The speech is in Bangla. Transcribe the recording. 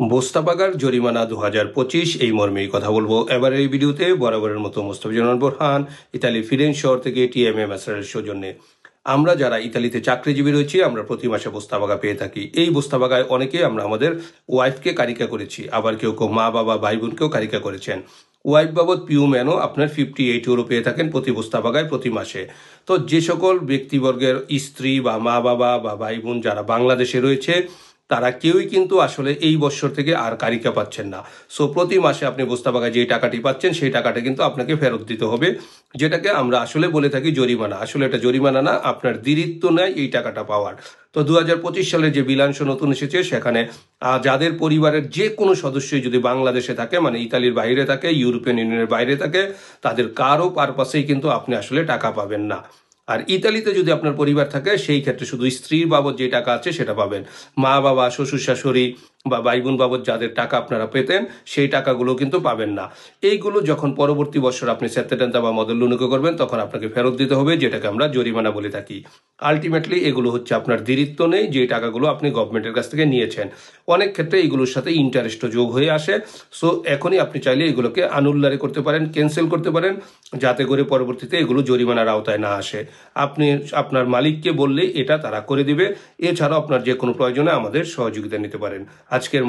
মোস্তাফাগার জরিমানা 2025 এই মর্মেই কথা বলবো এবার এই ভিডিওতে। বরাবরের মতো মোস্তাফা জামান বোরহান, ইতালি ফিরেন্স শহর থেকে টিএমএ ম্যাসারের সৌজন্যে। আমরা যারা ইতালিতে চাকরিজীবী রয়েছি আমরা প্রতি মাসে মোস্তাফাগা পেয়ে থাকি। এই মোস্তাফাগায় অনেকে আমরা আমাদের ওয়াইফকে কারিকা করেছি, আবার কেউ কেউ মা বাবা ভাই বোনকেও কারিকা করেছেন। ওয়াইফ বাবদ পিউম্যানও আপনার 58 ইউরো পেয়ে থাকেন প্রতি মোস্তাফাগায় প্রতি মাসে। তো যে সকল ব্যক্তিবর্গের স্ত্রী বা মা বাবা বা ভাই বোন যারা বাংলাদেশে রয়েছে তারা কেউই কিন্তু আসলে এই বছর থেকে আর কারিকা পাচ্ছেন না। সো প্রতি মাসে আপনি মোস্তাফাগায় যে টাকাটি পাচ্ছেন সেই টাকাটা কিন্তু আপনাকে ফেরত দিতে হবে, যেটাকে আমরা আসলে বলে থাকি জরিমানা। আসলে এটা জরিমানা না, আপনার দ্বিরিত্ব নেয় এই টাকাটা পাওয়ার। তো 2025 সালের যে বিলাংশ নতুন এসেছে সেখানে যাদের পরিবারের যে কোনো সদস্যই যদি বাংলাদেশে থাকে, মানে ইতালির বাইরে থাকে, ইউরোপিয়ান ইউনিয়নের বাইরে থাকে, তাদের কারো পারপাসেই কিন্তু আপনি আসলে টাকা পাবেন না। আর ইতালিতে যদি আপনার পরিবার থাকে সেই ক্ষেত্রে শুধু স্ত্রীর বাবদ যে টাকা আছে সেটা পাবেন। মা বাবা শ্বশুর শাশুড়ি বা ভাই বোন বাবদ যাদের টাকা আপনারা পেতেন সেই টাকাগুলো কিন্তু পাবেন না। এইগুলো যখন পরবর্তী বছর আপনি সেত্তেটেন্তা বা মদল্লুনুকে করবেন তখন আপনাকে ফেরত দিতে হবে, যেটাকে আমরা জরিমানা বলে থাকি। আলটিমেটলি এগুলো হচ্ছে আপনার দ্বিরিত্ব নেই যে টাকাগুলো আপনি গভর্নমেন্টের কাছ থেকে নিয়েছেন। অনেক ক্ষেত্রে এগুলোর সাথে ইন্টারেস্টও যোগ হয়ে আসে। সো এখনই আপনি চাইলে এগুলোকে আনুল্লারে করতে পারেন, ক্যান্সেল করতে পারেন, যাতে করে পরবর্তীতে এগুলো জরিমানার আওতায় না আসে। আপনি আপনার মালিককে বললেই এটা তারা করে দিবে। এছাড়াও আপনার যে কোনো প্রয়োজনে আমাদের সহযোগিতা নিতে পারেন। আজকের মতো